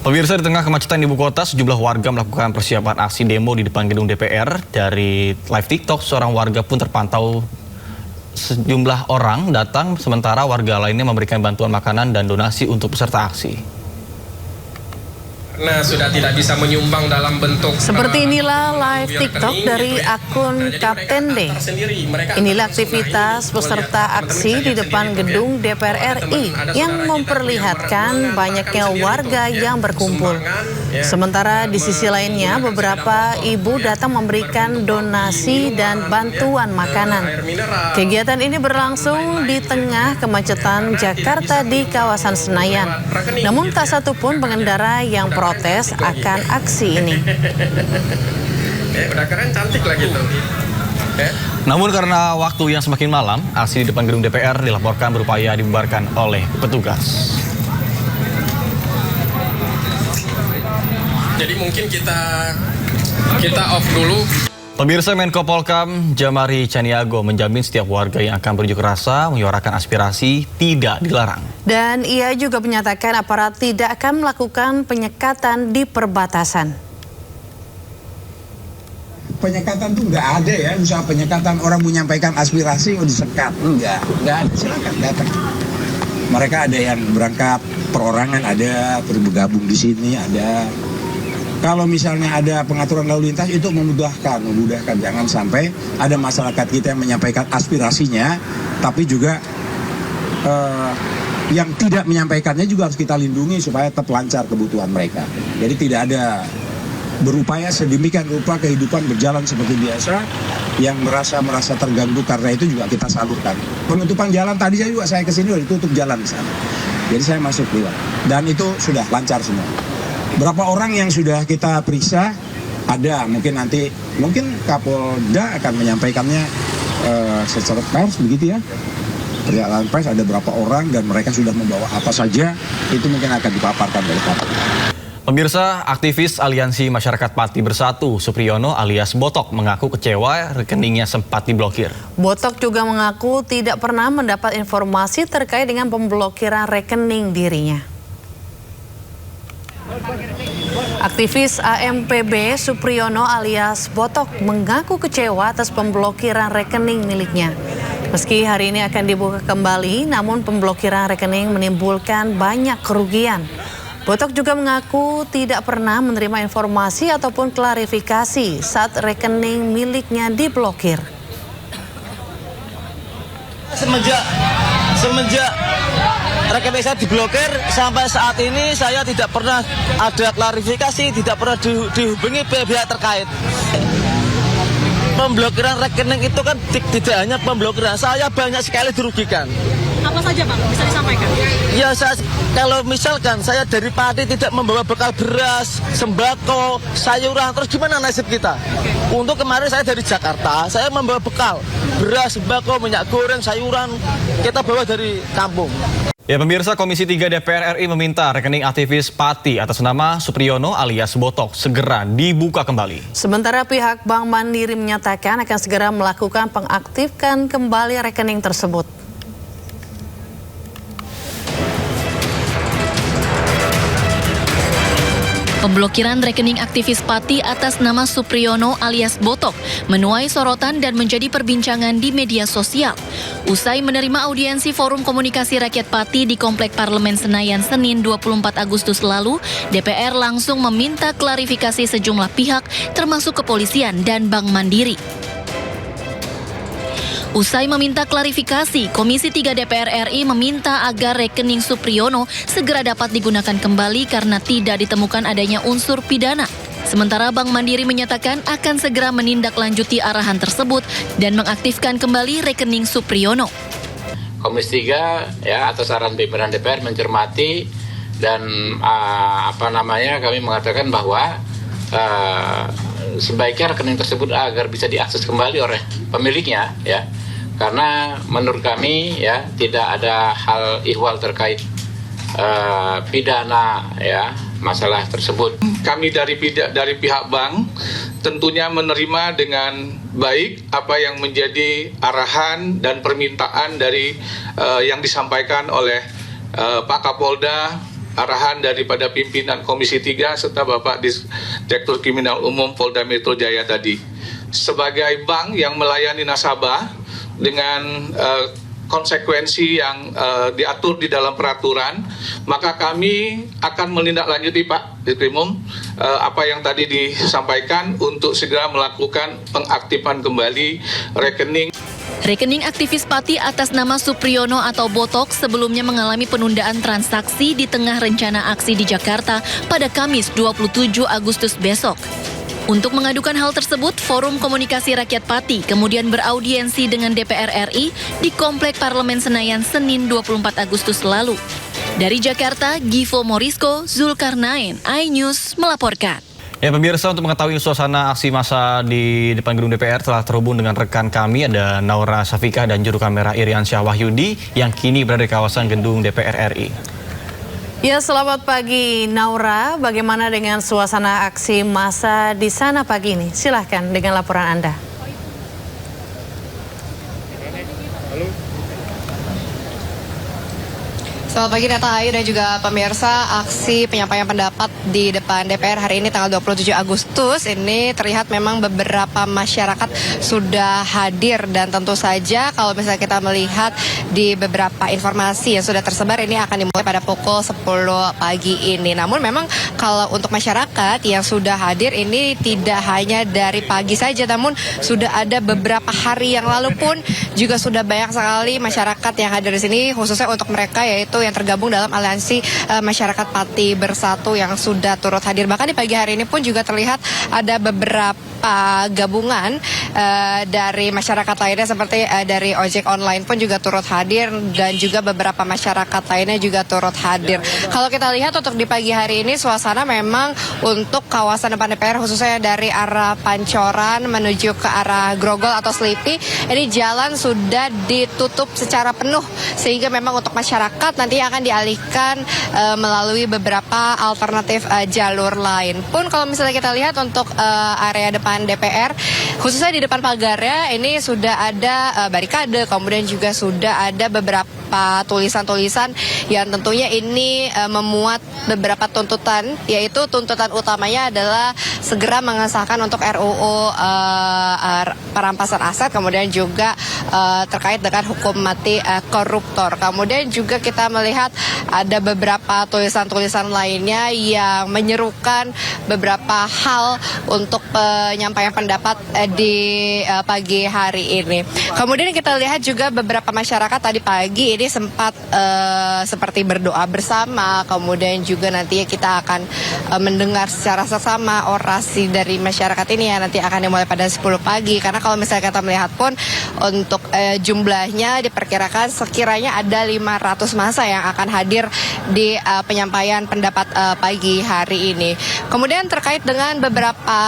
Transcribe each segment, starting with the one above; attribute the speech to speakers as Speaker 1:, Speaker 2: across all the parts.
Speaker 1: Pemirsa, di tengah kemacetan di ibu kota, sejumlah warga melakukan persiapan aksi demo di depan gedung DPR. Dari live TikTok, seorang warga pun terpantau sejumlah orang datang, sementara warga lainnya memberikan bantuan makanan dan donasi untuk peserta aksi.
Speaker 2: Nah, sudah tidak bisa menyumbang dalam bentuk
Speaker 3: seperti inilah live TikTok dari akun Kapten D. Inilah aktivitas peserta aksi di depan gedung DPR RI yang memperlihatkan banyaknya warga yang berkumpul. Sementara di sisi lainnya beberapa ibu datang memberikan donasi dan bantuan makanan. Kegiatan ini berlangsung di tengah kemacetan Jakarta di kawasan Senayan. Namun tak satu pun pengendara yang protes akan aksi ini.
Speaker 2: Udah keren, cantik lagi tuh.
Speaker 1: Namun karena waktu yang semakin malam, aksi di depan gedung DPR dilaporkan berupaya dibubarkan oleh petugas.
Speaker 2: Jadi mungkin kita off dulu.
Speaker 1: Pemirsa, Menko Polkam Jamari Caniago menjamin setiap warga yang akan berunjuk rasa menyuarakan aspirasi tidak dilarang.
Speaker 3: Dan ia juga menyatakan aparat tidak akan melakukan penyekatan di perbatasan.
Speaker 4: Penyekatan tuh nggak ada ya, usaha penyekatan orang menyampaikan aspirasi disekat, nggak ada, silakan datang. Mereka ada yang berangkat perorangan, ada bergabung di sini, ada. Kalau misalnya ada pengaturan lalu lintas itu memudahkan, jangan sampai ada masyarakat kita yang menyampaikan aspirasinya, tapi juga yang tidak menyampaikannya juga harus kita lindungi supaya tetap lancar kebutuhan mereka. Jadi tidak ada berupaya sedemikian rupa kehidupan berjalan seperti biasa, yang merasa terganggu karena itu juga kita salurkan. Penutupan jalan tadi saya kesini udah ditutup jalan di sana. Jadi saya masuk lewat dan itu sudah lancar semua. Berapa orang yang sudah kita periksa, ada mungkin Kapolda akan menyampaikannya secara pers begitu ya. Pernyataan pers ada berapa orang dan mereka sudah membawa apa saja, itu mungkin akan dipaparkan dari Kapolda.
Speaker 1: Pemirsa, aktivis Aliansi Masyarakat Pati Bersatu Supriyono alias Botok mengaku kecewa rekeningnya sempat diblokir.
Speaker 3: Botok juga mengaku tidak pernah mendapat informasi terkait dengan pemblokiran rekening dirinya. Aktivis AMPB Supriyono alias Botok mengaku kecewa atas pemblokiran rekening miliknya. Meski hari ini akan dibuka kembali, namun pemblokiran rekening menimbulkan banyak kerugian. Botok juga mengaku tidak pernah menerima informasi ataupun klarifikasi saat rekening miliknya diblokir.
Speaker 5: Semenjak rekening saya diblokir sampai saat ini saya tidak pernah ada klarifikasi, tidak pernah dihubungi pihak terkait. Pemblokiran rekening itu kan tidak hanya pemblokiran, saya banyak sekali dirugikan.
Speaker 6: Apa saja Bang, bisa disampaikan?
Speaker 5: Ya, kalau misalkan saya dari Pati tidak membawa bekal beras, sembako, sayuran, terus gimana nasib kita? Untuk kemarin saya dari Jakarta, saya membawa bekal beras, sembako, minyak goreng, sayuran, kita bawa dari kampung.
Speaker 1: Ya pemirsa, Komisi 3 DPR RI meminta rekening aktivis Pati atas nama Supriyono alias Botok segera dibuka kembali.
Speaker 3: Sementara pihak Bank Mandiri menyatakan akan segera melakukan pengaktifkan kembali rekening tersebut.
Speaker 6: Pemblokiran rekening aktivis Pati atas nama Supriyono alias Botok menuai sorotan dan menjadi perbincangan di media sosial. Usai menerima audiensi Forum Komunikasi Rakyat Pati di Komplek Parlemen Senayan Senin 24 Agustus lalu, DPR langsung meminta klarifikasi sejumlah pihak termasuk kepolisian dan Bank Mandiri. Usai meminta klarifikasi, Komisi 3 DPR RI meminta agar rekening Supriyono segera dapat digunakan kembali karena tidak ditemukan adanya unsur pidana. Sementara Bank Mandiri menyatakan akan segera menindaklanjuti arahan tersebut dan mengaktifkan kembali rekening Supriyono.
Speaker 7: Komisi 3 ya atas saran pimpinan DPR mencermati dan kami mengatakan bahwa sebaiknya rekening tersebut agar bisa diakses kembali oleh pemiliknya ya. Karena menurut kami ya tidak ada hal ihwal terkait pidana ya masalah tersebut.
Speaker 8: Kami dari pihak bank tentunya menerima dengan baik apa yang menjadi arahan dan permintaan dari yang disampaikan oleh Pak Kapolda arahan daripada pimpinan Komisi 3 serta Bapak Direktur Kriminal Umum Polda Metro Jaya tadi. Sebagai bank yang melayani nasabah dengan konsekuensi yang diatur di dalam peraturan, maka kami akan menindaklanjuti Pak Ditkrimum apa yang tadi disampaikan untuk segera melakukan pengaktifan kembali rekening.
Speaker 6: Rekening aktivis Pati atas nama Supriyono atau Botok sebelumnya mengalami penundaan transaksi di tengah rencana aksi di Jakarta pada Kamis 27 Agustus besok. Untuk mengadukan hal tersebut, Forum Komunikasi Rakyat Pati kemudian beraudiensi dengan DPR RI di Komplek Parlemen Senayan Senin 24 Agustus lalu. Dari Jakarta, Givo Morisko, Zulkarnain, iNews melaporkan.
Speaker 1: Ya pemirsa, untuk mengetahui suasana aksi massa di depan gedung DPR telah terhubung dengan rekan kami, ada Naura Safika dan juru kamera Iriansyah Wahyudi yang kini berada di kawasan gedung DPR RI.
Speaker 3: Ya, selamat pagi Naura. Bagaimana dengan suasana aksi massa di sana pagi ini? Silahkan dengan laporan Anda.
Speaker 9: Selamat pagi Neta Ayu dan juga pemirsa. Aksi penyampaian pendapat di depan DPR hari ini tanggal 27 Agustus ini terlihat memang beberapa masyarakat sudah hadir, dan tentu saja kalau misalnya kita melihat di beberapa informasi yang sudah tersebar ini akan dimulai pada pukul 10 pagi ini. Namun memang kalau untuk masyarakat yang sudah hadir ini tidak hanya dari pagi saja, namun sudah ada beberapa hari yang lalu pun juga sudah banyak sekali masyarakat yang hadir di sini, khususnya untuk mereka yaitu yang tergabung dalam aliansi masyarakat Pati Bersatu yang sudah turut hadir. Bahkan di pagi hari ini pun juga terlihat ada beberapa gabungan dari masyarakat lainnya seperti dari ojek online pun juga turut hadir, dan juga beberapa masyarakat lainnya juga turut hadir. Kalau kita lihat untuk di pagi hari ini suasana memang untuk kawasan depan DPR khususnya dari arah Pancoran menuju ke arah Grogol atau Selipi, ini jalan sudah ditutup secara penuh, sehingga memang untuk masyarakat nanti akan dialihkan melalui beberapa alternatif jalur lain. Pun kalau misalnya kita lihat untuk area depan DPR, khususnya di depan pagarnya ini sudah ada barikade, kemudian juga sudah ada beberapa tulisan-tulisan yang tentunya ini memuat beberapa tuntutan, yaitu tuntutan utamanya adalah segera mengesahkan untuk RUU perampasan aset, kemudian juga terkait dengan hukum mati koruptor. Kemudian juga kita melihat ada beberapa tulisan-tulisan lainnya yang menyerukan beberapa hal untuk penyampaian pendapat di pagi hari ini. Kemudian kita lihat juga beberapa masyarakat tadi pagi ini sempat seperti berdoa bersama, kemudian juga nanti kita akan mendengar secara seksama orasi dari masyarakat ini yang nanti akan dimulai pada 10 pagi. Karena kalau misalnya kita melihat pun untuk jumlahnya diperkirakan sekiranya ada 500 massa yang akan hadir di penyampaian pendapat pagi hari ini. Kemudian terkait dengan beberapa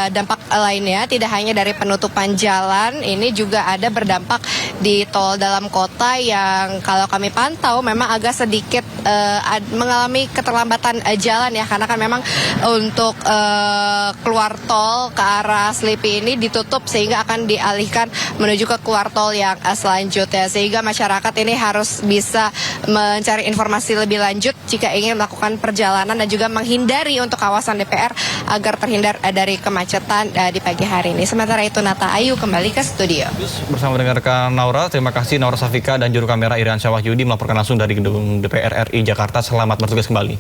Speaker 9: dampak lainnya, tidak hanya dari penutupan jalan, ini juga ada berdampak di tol dalam kota yang kalau kami pantau memang agak sedikit mengalami keterlambatan jalan ya, karena kan memang untuk keluar tol ke arah Selipi ini ditutup sehingga akan dialihkan menuju ke keluar tol yang selanjutnya, sehingga masyarakat ini harus bisa mencari informasi lebih lanjut jika ingin melakukan perjalanan dan juga menghindari untuk kawasan DPR agar terhindar dari kemacetan di pagi hari ini. Sementara itu Nata Ayu kembali ke studio.
Speaker 1: Bersama dengan rekan Naura, terima kasih Naura Safika dan juru kamera Iriansyah Wahyudi melaporkan langsung dari gedung DPR RI Jakarta. Selamat bertugas kembali.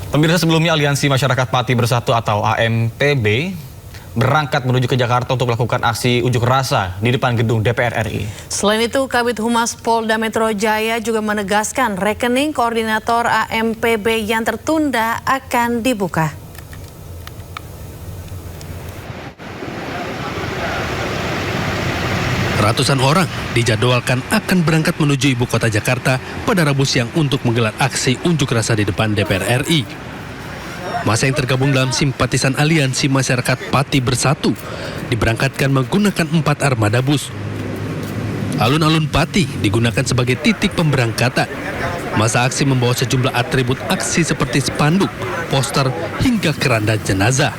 Speaker 1: Pemirsa, sebelumnya Aliansi Masyarakat Pati Bersatu atau AMPB berangkat menuju ke Jakarta untuk melakukan aksi unjuk rasa di depan gedung DPR RI.
Speaker 3: Selain itu, Kabid Humas Polda Metro Jaya juga menegaskan rekening koordinator AMPB yang tertunda akan dibuka.
Speaker 10: Ratusan orang dijadwalkan akan berangkat menuju ibu kota Jakarta pada Rabu siang untuk menggelar aksi unjuk rasa di depan DPR RI. Masa yang tergabung dalam simpatisan Aliansi Masyarakat Pati Bersatu diberangkatkan menggunakan 4 armada bus. Alun-alun Pati digunakan sebagai titik pemberangkatan. Masa aksi membawa sejumlah atribut aksi seperti spanduk, poster, hingga keranda jenazah.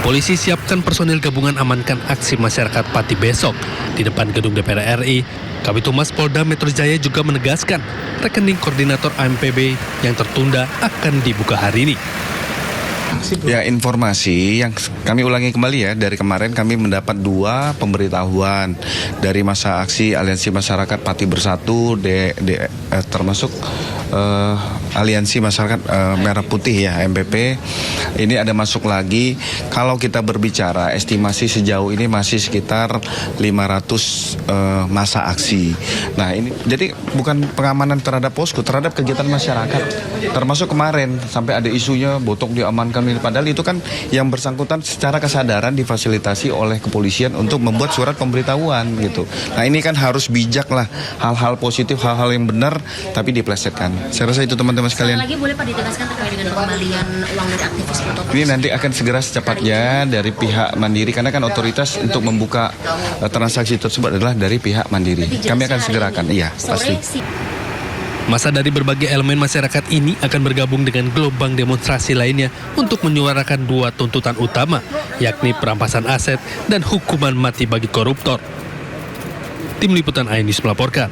Speaker 10: Polisi siapkan personil gabungan amankan aksi masyarakat Pati besok di depan gedung DPR RI Kabid Humas Polda Metro Jaya juga menegaskan rekening koordinator AMPB yang tertunda akan dibuka hari ini.
Speaker 11: Ya, informasi yang kami ulangi kembali ya, dari kemarin kami mendapat 2 pemberitahuan dari masa aksi Aliansi Masyarakat Pati Bersatu, termasuk Aliansi Masyarakat Merah Putih ya, MPP. Ini ada masuk lagi. Kalau kita berbicara estimasi sejauh ini masih sekitar 500 masa aksi. Nah ini jadi bukan pengamanan terhadap posko, terhadap kegiatan masyarakat. Termasuk kemarin sampai ada isunya Botok diamankan. Padahal itu kan yang bersangkutan secara kesadaran difasilitasi oleh kepolisian untuk membuat surat pemberitahuan gitu. Nah ini kan harus bijak lah, hal-hal positif, hal-hal yang benar tapi diplesetkan. Saya rasa itu teman-teman sekalian.
Speaker 6: Lagi boleh Pak ditegaskan terkait dengan pengembalian uang dari aktivis Botok?
Speaker 11: Ini nanti akan segera secepatnya dari pihak Mandiri, karena kan otoritas untuk membuka transaksi tersebut adalah dari pihak Mandiri. Kami akan segerakan, iya pasti.
Speaker 10: Masa dari berbagai elemen masyarakat ini akan bergabung dengan gelombang demonstrasi lainnya untuk menyuarakan 2 tuntutan utama, yakni perampasan aset dan hukuman mati bagi koruptor. Tim Liputan iNews melaporkan.